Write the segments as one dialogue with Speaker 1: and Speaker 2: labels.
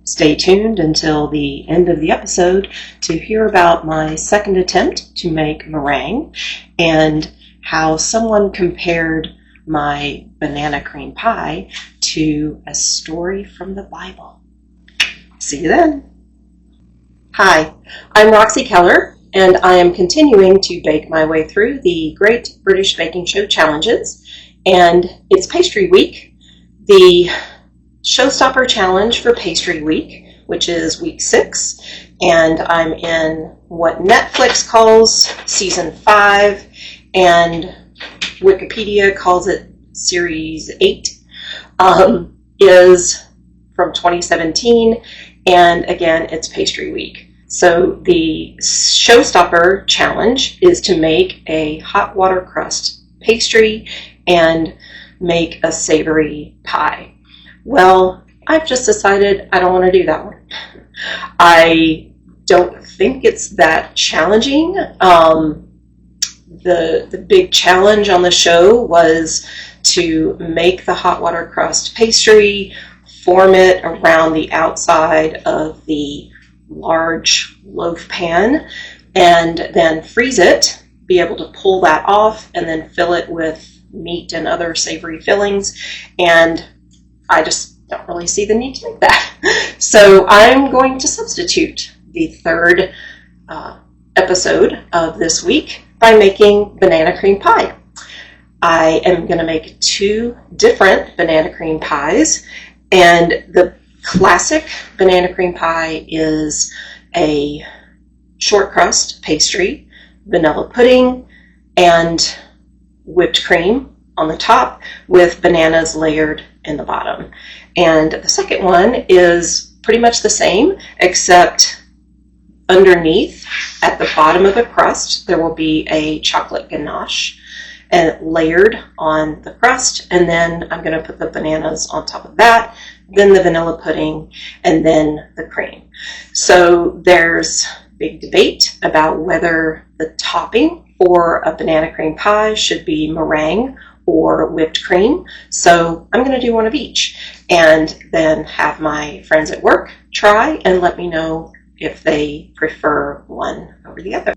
Speaker 1: Stay tuned until the end of the episode to hear about my second attempt to make meringue and how someone compared my banana cream pie to a story from the Bible. See you then. Hi, I'm Roxi Keller, and I am continuing to bake my way through the Great British Baking Show challenges, and it's pastry week. The Showstopper challenge for pastry week, which is week 6, and I'm in what Netflix calls season 5, and Wikipedia calls it series 8, is from 2017, and again, it's pastry week. So the Showstopper challenge is to make a hot water crust pastry and make a savory pie. Well, I've just decided I don't want to do that one. I don't think it's that challenging. The big challenge on the show was to make the hot water crust pastry, form it around the outside of the large loaf pan, and then freeze it, be able to pull that off, and then fill it with meat and other savory fillings. And I just don't really see the need to make that. So I'm going to substitute the third episode of this week by making banana cream pie. I am going to make 2 different banana cream pies, and the classic banana cream pie is a short crust pastry, vanilla pudding, and whipped cream on the top with bananas layered in the bottom. And the second one is pretty much the same, except underneath at the bottom of the crust there will be a chocolate ganache and layered on the crust, and then I'm going to put the bananas on top of that, then the vanilla pudding, and then the cream. So there's big debate about whether the topping for a banana cream pie should be meringue or whipped cream. So I'm going to do one of each and then have my friends at work try and let me know if they prefer one over the other.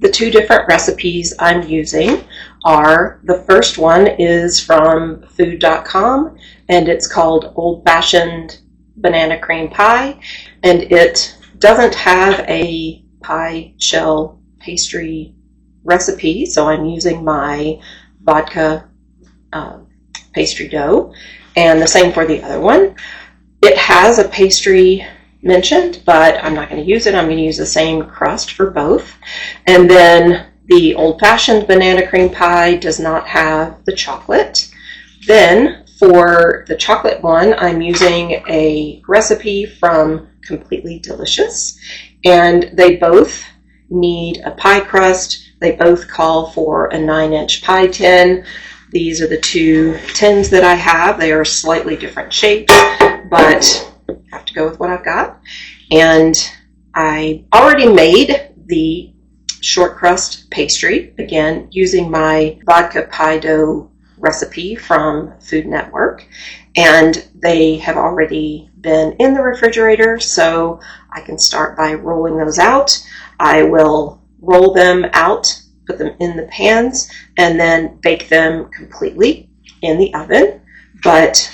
Speaker 1: The 2 different recipes I'm using are, the first one is from food.com, and it's called Old Fashioned Banana Cream Pie, and it doesn't have a pie shell pastry recipe, so I'm using my vodka pastry dough, and the same for the other one. It has a pastry mentioned, but I'm not going to use it. I'm going to use the same crust for both. And then the old-fashioned banana cream pie does not have the chocolate. Then for the chocolate one, I'm using a recipe from Completely Delicious, and they both need a pie crust. They both call for a 9-inch pie tin. These are the 2 tins that I have. They are slightly different shapes, but I have to go with what I've got. And I already made the short crust pastry, again, using my vodka pie dough recipe from Food Network. And they have already been in the refrigerator, so I can start by rolling those out. I will roll them out, put them in the pans, and then bake them completely in the oven. But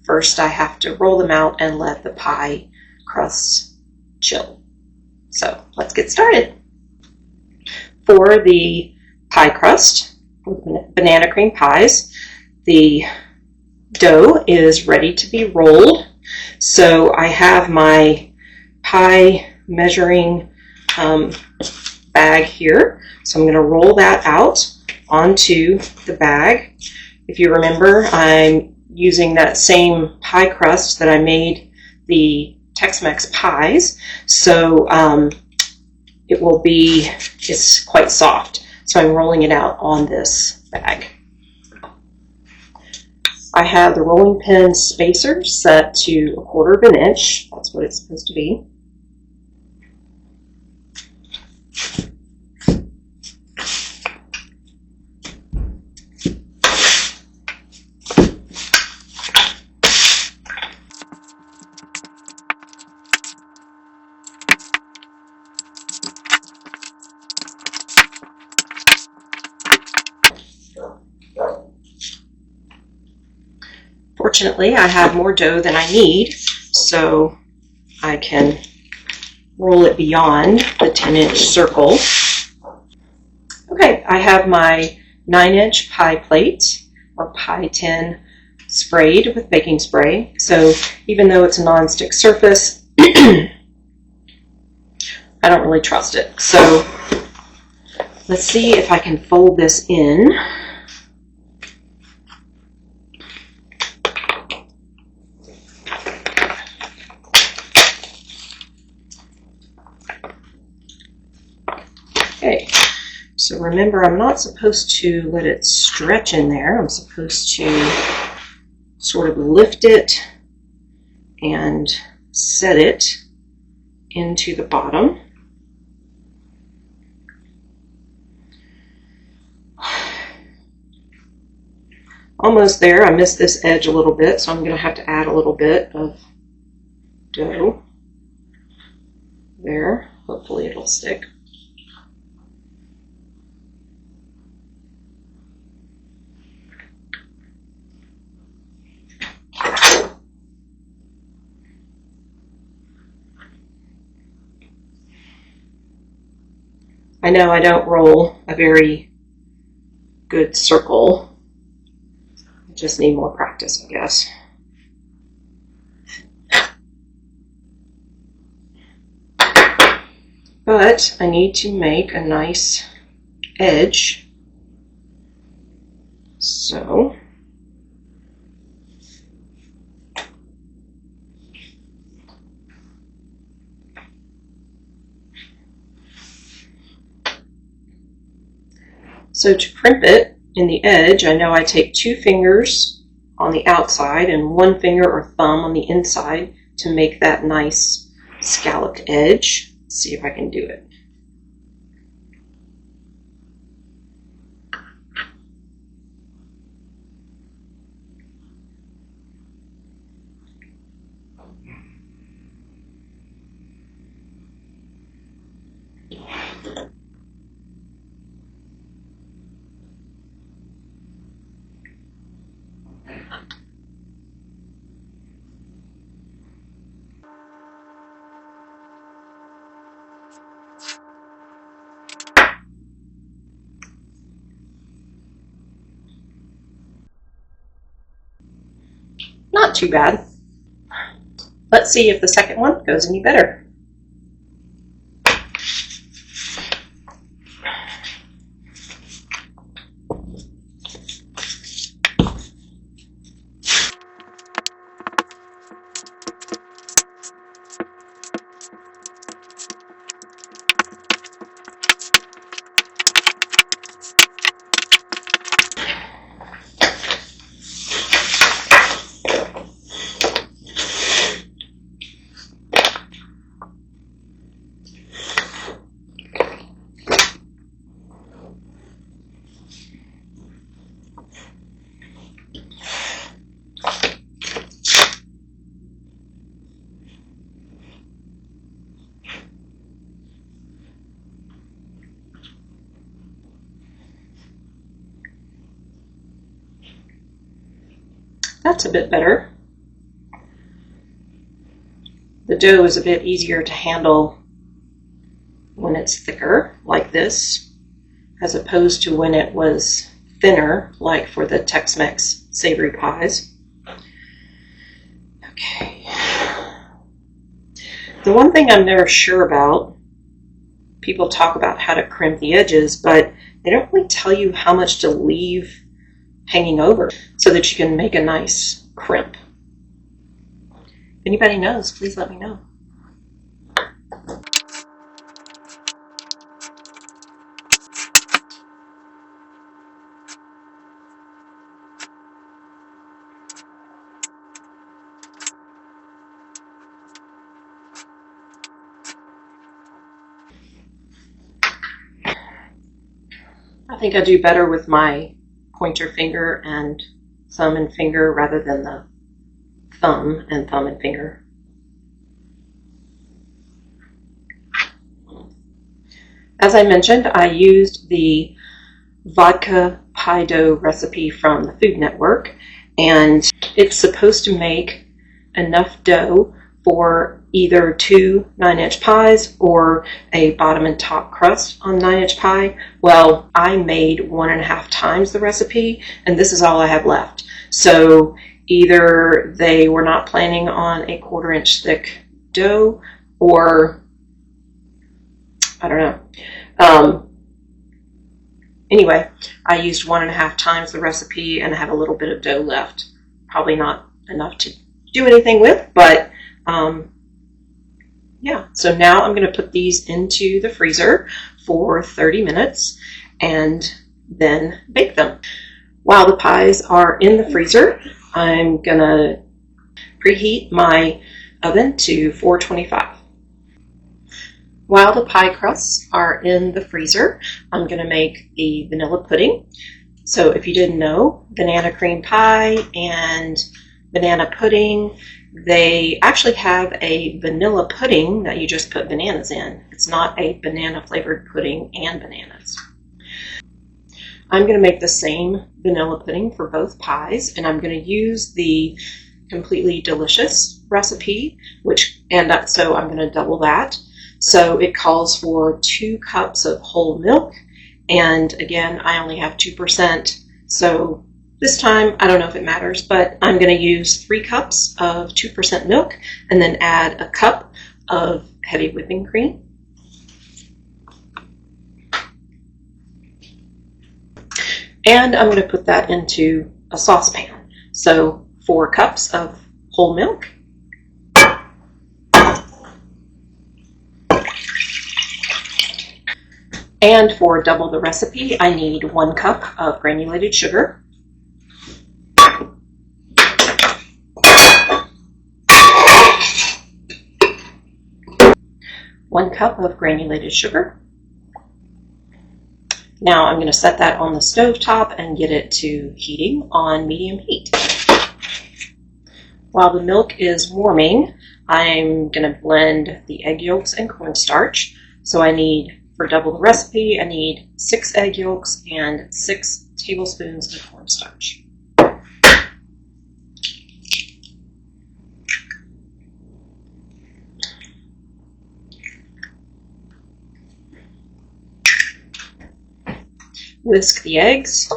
Speaker 1: first I have to roll them out and let the pie crust chill. So let's get started. For the pie crust, banana cream pies, the dough is ready to be rolled. So I have my pie measuring bag here. So I'm going to roll that out onto the bag. If you remember, I'm using that same pie crust that I made the Tex-Mex pies. So it's quite soft. So I'm rolling it out on this bag. I have the rolling pin spacer set to 1/4 of an inch. That's what it's supposed to be. Fortunately, I have more dough than I need, so I can roll it beyond the 10-inch circle. Okay, I have my 9-inch pie plate or pie tin sprayed with baking spray. So even though it's a non-stick surface, I don't really trust it. So let's see if I can fold this in. Okay, so remember, I'm not supposed to let it stretch in there. I'm supposed to sort of lift it and set it into the bottom. Almost there. I missed this edge a little bit, so I'm going to have to add a little bit of dough there. Hopefully it'll stick. I know I don't roll a very good circle. I just need more practice, I guess. But I need to make a nice edge. So to crimp it in the edge, I know I take 2 fingers on the outside and 1 finger or thumb on the inside to make that nice scalloped edge. Let's see if I can do it. Not too bad. Let's see if the second one goes any better. That's a bit better. The dough is a bit easier to handle when it's thicker, like this, as opposed to when it was thinner, like for the Tex-Mex savory pies. Okay. The one thing I'm never sure about, people talk about how to crimp the edges, but they don't really tell you how much to leave hanging over so that you can make a nice crimp. If anybody knows, please let me know. I think I do better with my pointer finger and thumb and finger rather than the thumb and finger. As I mentioned, I used the vodka pie dough recipe from the Food Network, and It's supposed to make enough dough for either 2 9-inch pies or a bottom and top crust on 9-inch pie. Well, I made 1.5 times the recipe, and this is all I have left. So either they were not planning on a 1/4 inch thick dough, or I don't know. Anyway, I used 1.5 times the recipe and I have a little bit of dough left. Probably not enough to do anything with, but yeah. So now I'm going to put these into the freezer for 30 minutes and then bake them. While the pies are in the freezer, I'm going to preheat my oven to 425. While the pie crusts are in the freezer, I'm going to make the vanilla pudding. So if you didn't know, banana cream pie and banana pudding, they actually have a vanilla pudding that you just put bananas in. It's not a banana flavored pudding and bananas. I'm going to make the same vanilla pudding for both pies, and I'm going to use the Completely Delicious recipe, so I'm going to double that. So it calls for 2 cups of whole milk, and again, I only have 2%, so this time, I don't know if it matters, but I'm going to use 3 cups of 2% milk and then add a cup of heavy whipping cream. And I'm going to put that into a saucepan. So 4 cups of whole milk. And for double the recipe, I need 1 cup of granulated sugar. 1 cup of granulated sugar. Now I'm going to set that on the stove top and get it to heating on medium heat. While the milk is warming, I'm going to blend the egg yolks and cornstarch. So for double the recipe, I need 6 egg yolks and 6 tablespoons of cornstarch. Whisk the eggs.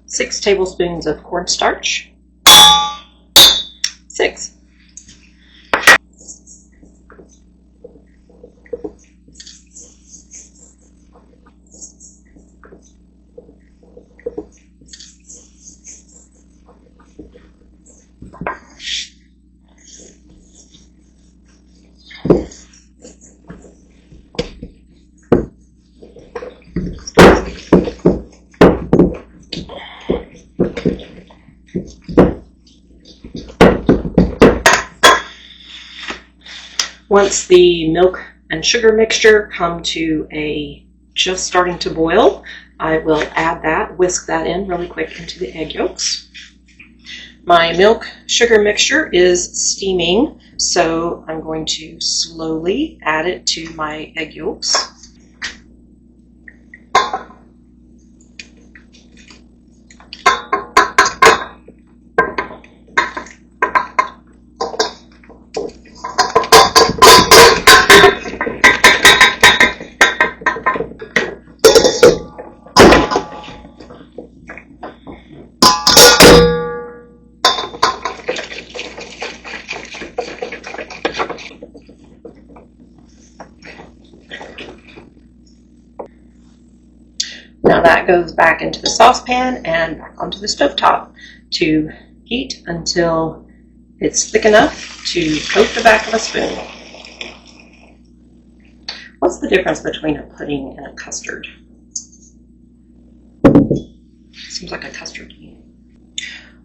Speaker 1: 6 tablespoons of cornstarch. 6. Once the milk and sugar mixture come to just starting to boil, I will whisk that in really quick into the egg yolks. My milk sugar mixture is steaming, so I'm going to slowly add it to my egg yolks. Now that goes back into the saucepan and back onto the stovetop to heat until it's thick enough to coat the back of a spoon. What's the difference between a pudding and a custard? Seems like a custard to me.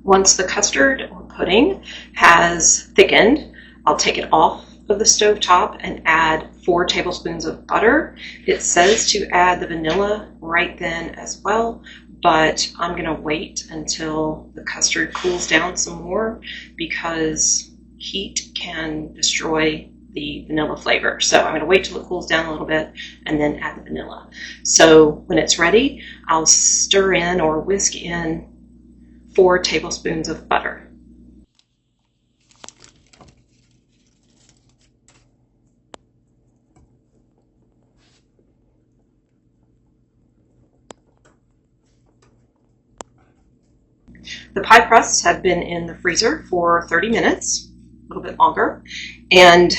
Speaker 1: Once the custard or pudding has thickened, I'll take it off of the stovetop and add 4 tablespoons of butter. It says to add the vanilla right then as well, but I'm going to wait until the custard cools down some more because heat can destroy the vanilla flavor. So I'm going to wait till it cools down a little bit and then add the vanilla. So when it's ready, I'll stir in or whisk in 4 tablespoons of butter. The pie crusts have been in the freezer for 30 minutes, a little bit longer, and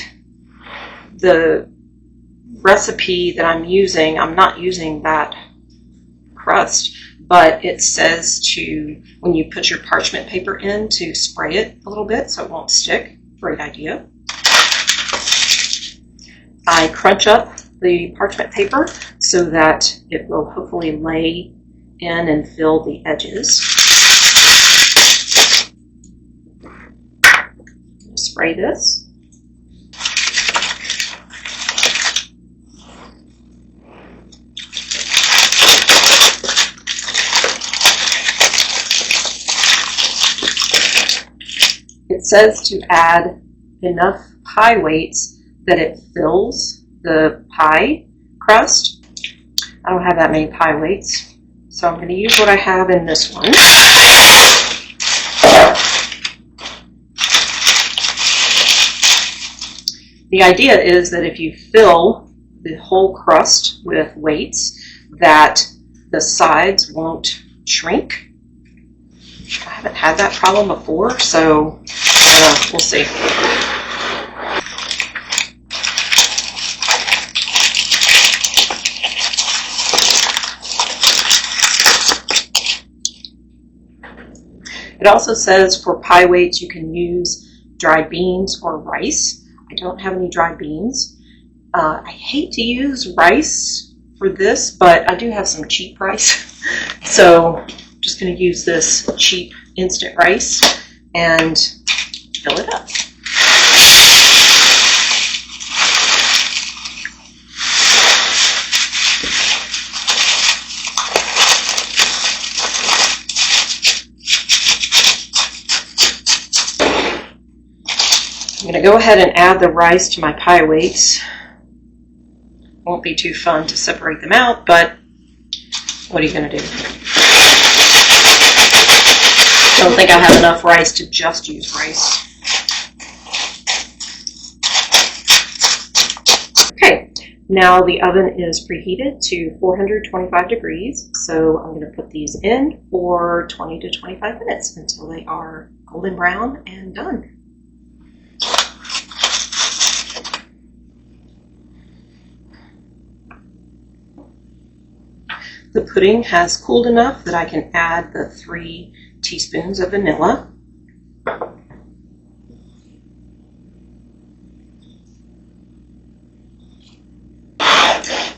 Speaker 1: the recipe that I'm using, I'm not using that crust, but it says to, when you put your parchment paper in, to spray it a little bit so it won't stick. Great idea. I crunch up the parchment paper so that it will hopefully lay in and fill the edges. Spray this. It says to add enough pie weights that it fills the pie crust. I don't have that many pie weights, so I'm going to use what I have in this one. The idea is that if you fill the whole crust with weights, that the sides won't shrink. I haven't had that problem before, so we'll see. It also says for pie weights you can use dried beans or rice. I don't have any dried beans. I hate to use rice for this, but I do have some cheap rice. So I'm just going to use this cheap instant rice and fill it up. I'm going to go ahead and add the rice to my pie weights. Won't be too fun to separate them out, but what are you going to do? Don't think I have enough rice to just use rice. Okay, now the oven is preheated to 425 degrees, so I'm going to put these in for 20 to 25 minutes until they are golden brown and done. The pudding has cooled enough that I can add the 3 teaspoons of vanilla.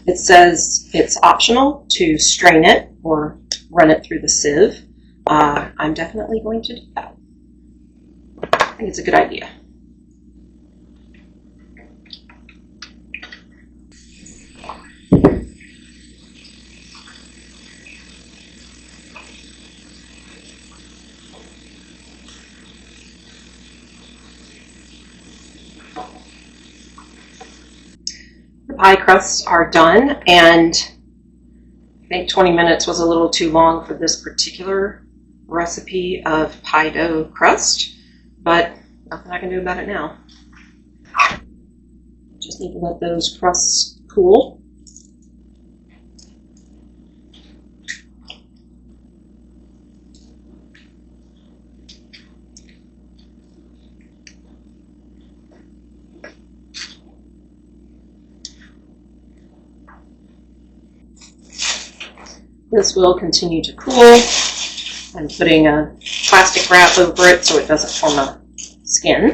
Speaker 1: It says it's optional to strain it or run it through the sieve. I'm definitely going to do that. I think it's a good idea. The pie crusts are done, and I think 20 minutes was a little too long for this particular recipe of pie dough crust, but nothing I can do about it now. Just need to let those crusts cool. This will continue to cool. I'm putting a plastic wrap over it so it doesn't form a skin.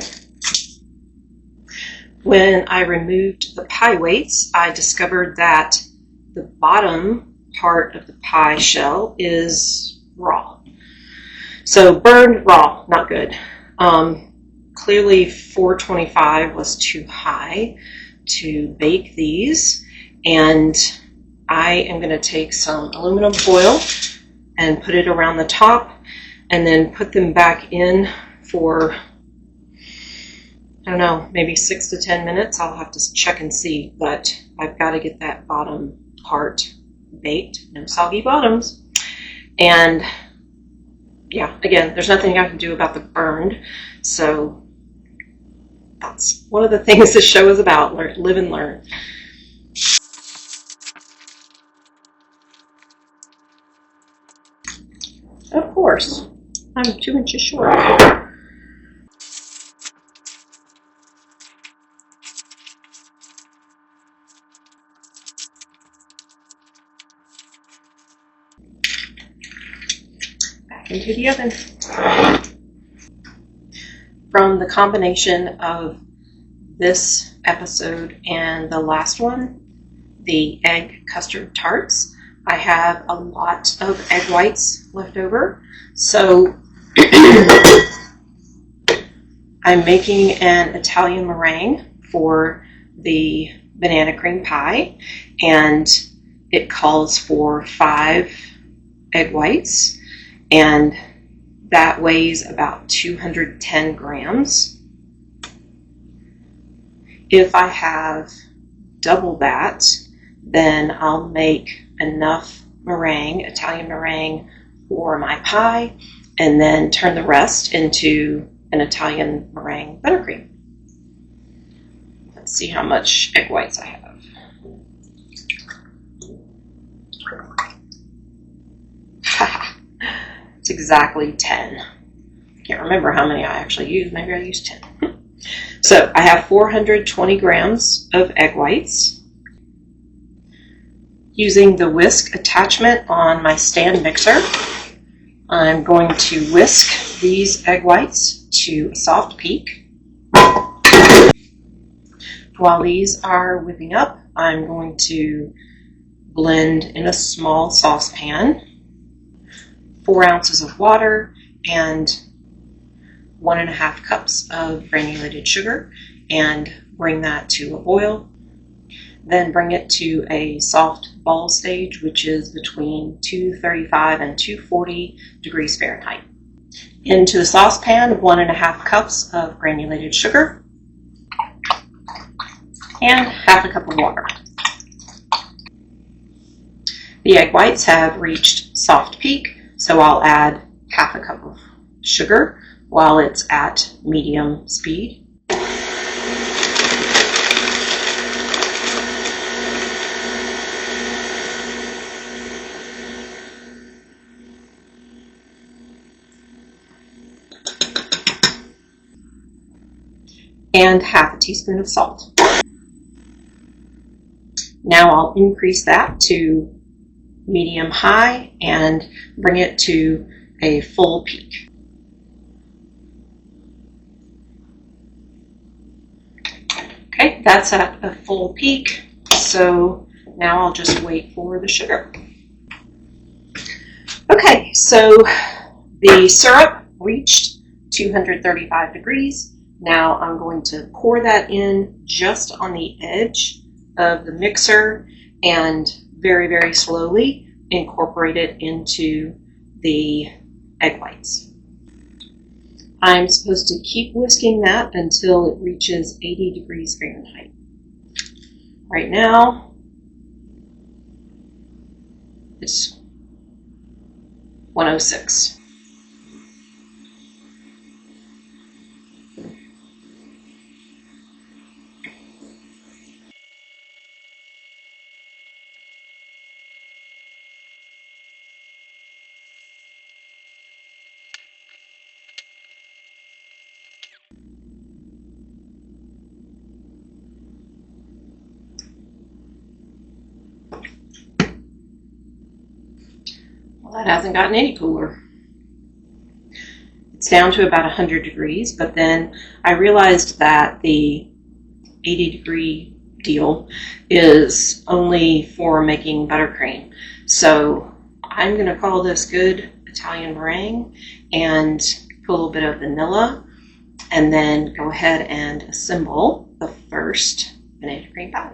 Speaker 1: When I removed the pie weights, I discovered that the bottom part of the pie shell is raw. So burned raw, not good. Clearly 425 was too high to bake these, and I am going to take some aluminum foil and put it around the top and then put them back in for I don't know, maybe 6 to 10 minutes. I'll have to check and see, but I've got to get that bottom part baked. No soggy bottoms. And yeah, again, there's nothing I can do about the burned, so that's one of the things this show is about. Live and learn. Of course, I'm 2 inches short. Back into the oven. From the combination of this episode and the last one, the egg custard tarts, I have a lot of egg whites left over. So I'm making an Italian meringue for the banana cream pie, and it calls for 5 egg whites, and that weighs about 210 grams. If I have double that, then I'll make enough meringue, Italian meringue, for my pie, and then turn the rest into an Italian meringue buttercream. Let's see how much egg whites I have. It's exactly 10. I can't remember how many I actually used. Maybe I used 10. So I have 420 grams of egg whites. Using the whisk attachment on my stand mixer, I'm going to whisk these egg whites to a soft peak. While these are whipping up, I'm going to blend in a small saucepan 4 ounces of water and 1.5 cups of granulated sugar, and bring that to a boil. Then bring it to a soft ball stage, which is between 235 and 240 degrees Fahrenheit. Into the saucepan, 1.5 cups of granulated sugar and 1/2 cup of water. The egg whites have reached soft peak, so I'll add 1/2 cup of sugar while it's at medium speed. And 1/2 teaspoon of salt. Now I'll increase that to medium-high and bring it to a full peak. Okay, that's at a full peak, so now I'll just wait for the sugar. Okay, so the syrup reached 235 degrees. Now I'm going to pour that in just on the edge of the mixer and very, very slowly incorporate it into the egg whites. I'm supposed to keep whisking that until it reaches 80 degrees Fahrenheit. Right now, it's 106. Well, that hasn't gotten any cooler. It's down to about 100 degrees, but then I realized that the 80 degree deal is only for making buttercream. So I'm going to call this good Italian meringue and put a little bit of vanilla, and then go ahead and assemble the first banana cream pie.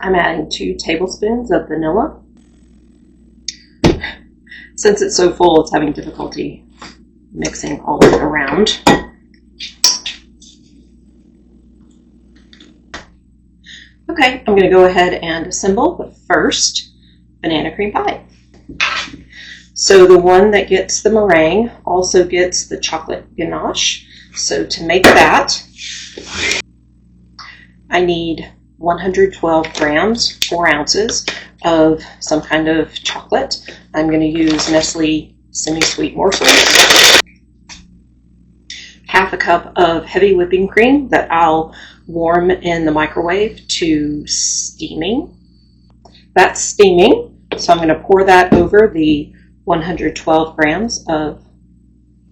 Speaker 1: I'm adding 2 tablespoons of vanilla. Since it's so full, it's having difficulty mixing all of it around. Okay, I'm going to go ahead and assemble the first banana cream pie. So the one that gets the meringue also gets the chocolate ganache. So to make that, I need 112 grams, 4 ounces of some kind of chocolate. I'm going to use Nestle semi-sweet morsels. Half a cup of heavy whipping cream that I'll warm in the microwave to steaming. That's steaming, so I'm going to pour that over the 112 grams of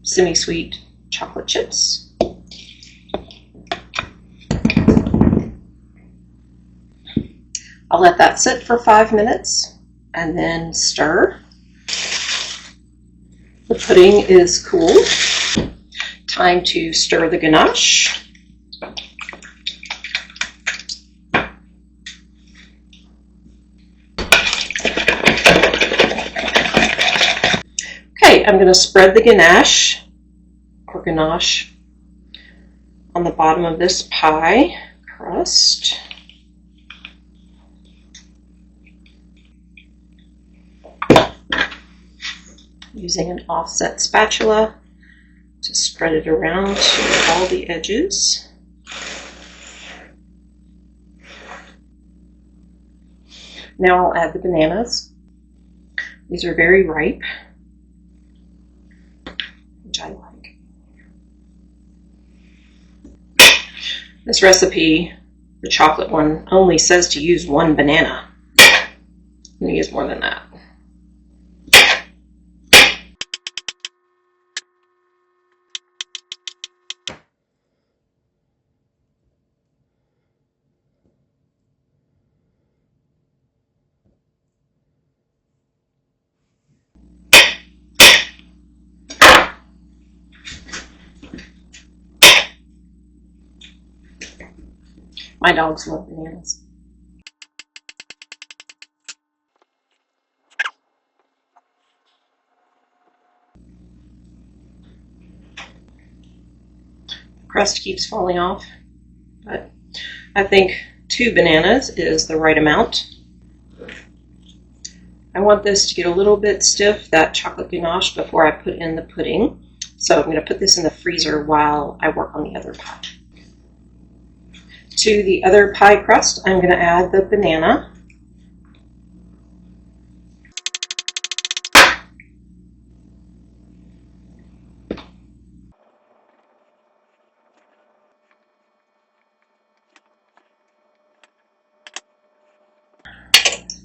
Speaker 1: semi-sweet chocolate chips. I'll let that sit for 5 minutes and then stir. The pudding is cool. Time to stir the ganache. Okay, I'm going to spread the ganache on the bottom of this pie crust. Using an offset spatula to spread it around to all the edges. Now I'll add the bananas. These are very ripe, which I like. This recipe, the chocolate one, only says to use 1 banana. I'm going to use more than that. My dogs love bananas. The crust keeps falling off, but I think 2 bananas is the right amount. I want this to get a little bit stiff, that chocolate ganache, before I put in the pudding. So I'm going to put this in the freezer while I work on the other pie. To the other pie crust, I'm going to add the banana.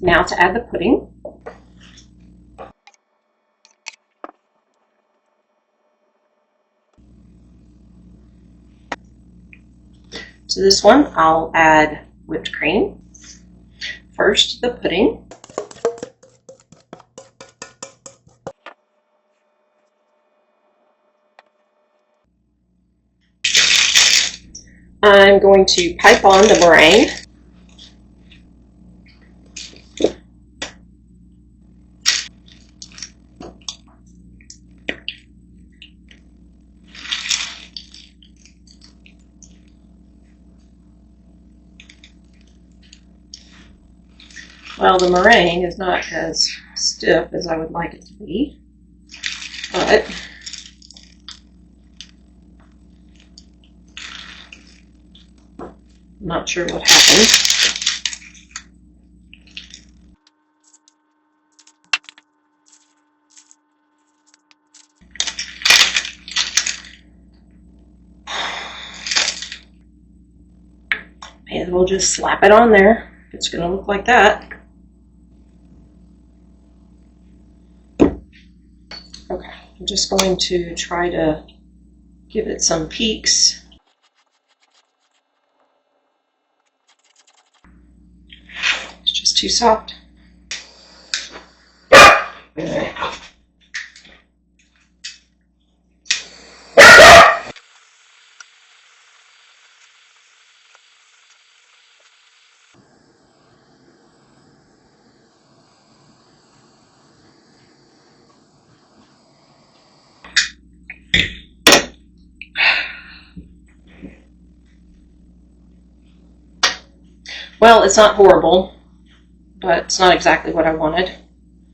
Speaker 1: Now to add the pudding. To this one, I'll add whipped cream. First, the pudding. I'm going to pipe on the meringue. Well, the meringue is not as stiff as I would like it to be, but I'm not sure what happened. May as well just slap it on there. It's going to look like that. Okay, I'm just going to try to give it some peaks. It's just too soft. Well, it's not horrible, but it's not exactly what I wanted.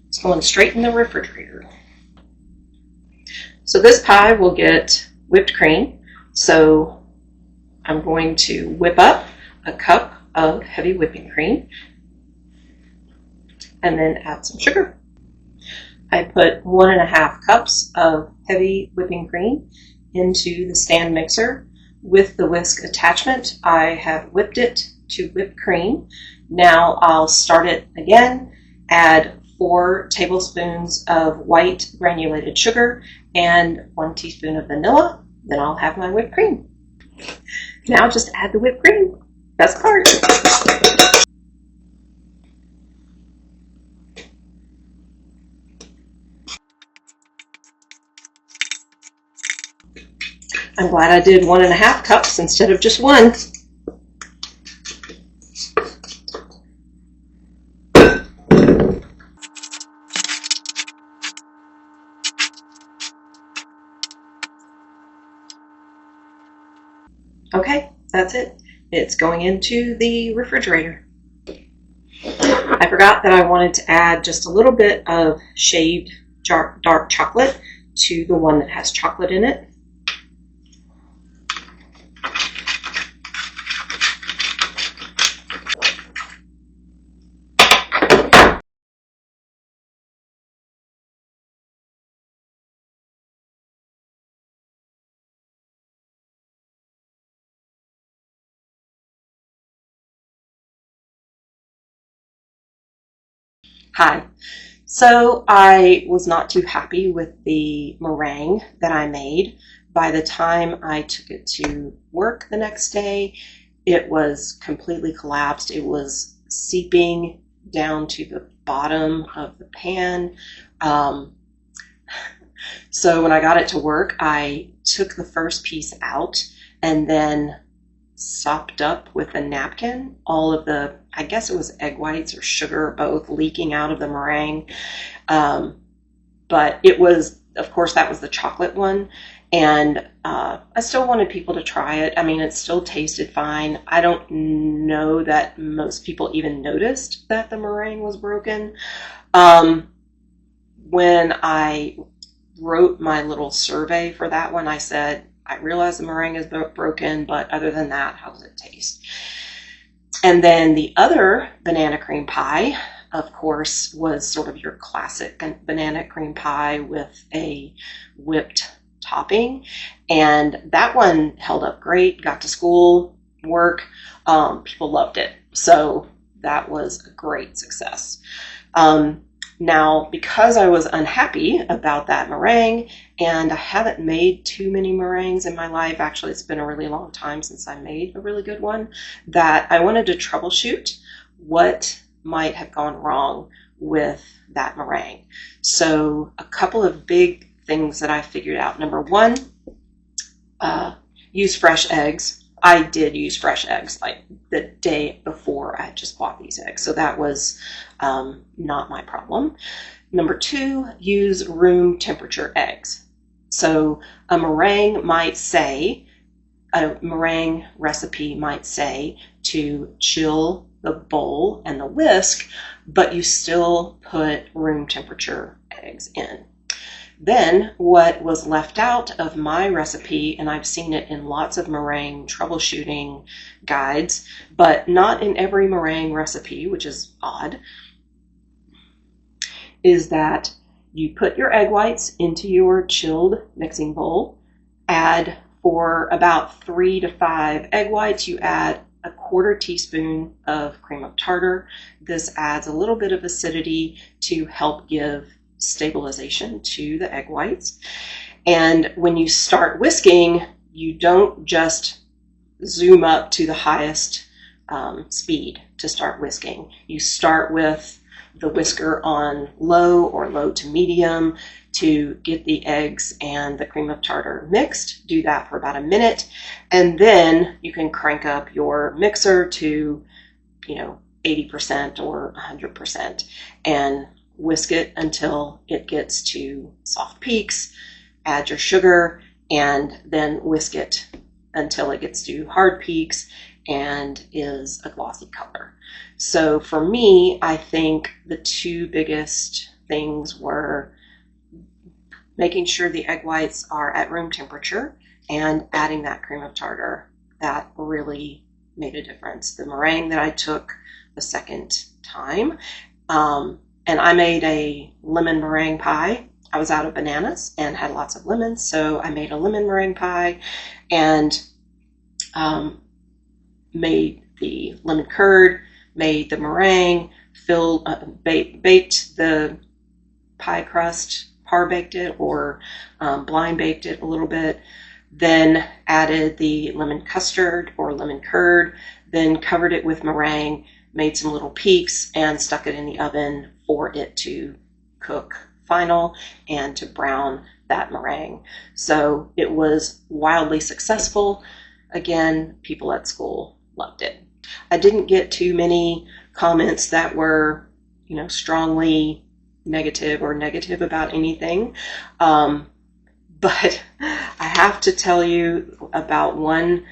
Speaker 1: It's going straight in the refrigerator. So this pie will get whipped cream. So I'm going to whip up a cup of heavy whipping cream and then add some sugar. I put 1.5 cups of heavy whipping cream into the stand mixer. With the whisk attachment, I have whipped it to whipped cream. Now I'll start it again, add 4 tablespoons of white granulated sugar and 1 teaspoon of vanilla. Then I'll have my whipped cream. Now just add the whipped cream. Best part. I'm glad I did 1.5 cups instead of just 1. Okay, that's it. It's going into the refrigerator. I forgot that I wanted to add just a little bit of shaved dark chocolate to the one that has chocolate in it. Hi. So I was not too happy with the meringue that I made. By the time I took it to work the next day, it was completely collapsed. It was seeping down to the bottom of the pan. So when I got it to work, I took the first piece out and then sopped up with a napkin all of the, I guess it was egg whites or sugar, both leaking out of the meringue. But it was, of course, that was the chocolate one. And I still wanted people to try it. I mean, it still tasted fine. I don't know that most people even noticed that the meringue was broken. When I wrote my little survey for that one, I said, I realize the meringue is broken, but other than that, how does it taste? And then the other banana cream pie, of course, was sort of your classic banana cream pie with a whipped topping. And that one held up great, got to school, work. People loved it. So that was a great success. Now, because I was unhappy about that meringue, and I haven't made too many meringues in my life, actually it's been a really long time since I made a really good one, that I wanted to troubleshoot what might have gone wrong with that meringue. So a couple of big things that I figured out. Number one, use fresh eggs. I did use fresh eggs like the day before I just bought these eggs. So that was not my problem. Number two, use room temperature eggs. So a meringue recipe might say to chill the bowl and the whisk, but you still put room temperature eggs in. Then what was left out of my recipe, and I've seen it in lots of meringue troubleshooting guides, but not in every meringue recipe, which is odd, is that you put your egg whites into your chilled mixing bowl, add for about 3 to 5 egg whites, you add a 1/4 teaspoon of cream of tartar. This adds a little bit of acidity to help give stabilization to the egg whites. And when you start whisking, you don't just zoom up to the highest speed to start whisking. You start with the whisker on low or low to medium to get the eggs and the cream of tartar mixed. Do that for about a minute, and then you can crank up your mixer to 80% or 100% and whisk it until it gets to soft peaks. Add your sugar and then whisk it until it gets to hard peaks, and is a glossy color. So for me, I think the two biggest things were making sure the egg whites are at room temperature and adding that cream of tartar. That really made a difference. The meringue that I took the second time, and I made a lemon meringue pie. I was out of bananas and had lots of lemons, so I made a lemon meringue pie and made the lemon curd, made the meringue, baked the pie crust, par baked it or blind baked it a little bit, then added the lemon custard or lemon curd, then covered it with meringue, made some little peaks, and stuck it in the oven for it to cook final and to brown that meringue. So it was wildly successful. Again, people at school loved it. I didn't get too many comments that were, strongly negative about anything. But I have to tell you about one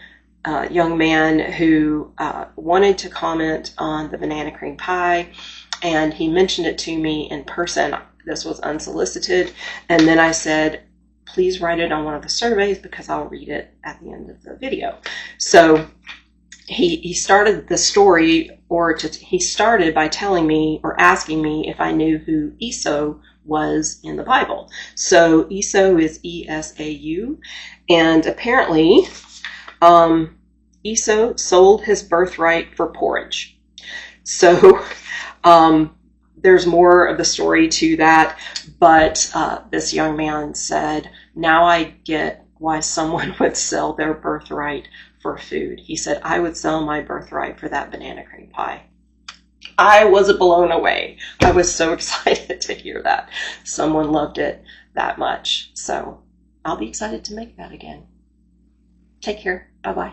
Speaker 1: young man who wanted to comment on the banana cream pie, and he mentioned it to me in person. This was unsolicited, and then I said, please write it on one of the surveys because I'll read it at the end of the video. So he started the story, he started by telling me or asking me if I knew who Esau was in the Bible. So Esau is E-S-A-U, and apparently Esau sold his birthright for porridge. So there's more of the story to that, but this young man said, now I get why someone would sell their birthright for food. He said, I would sell my birthright for that banana cream pie. I was blown away. I was so excited to hear that someone loved it that much. So I'll be excited to make that again. Take care. Bye-bye.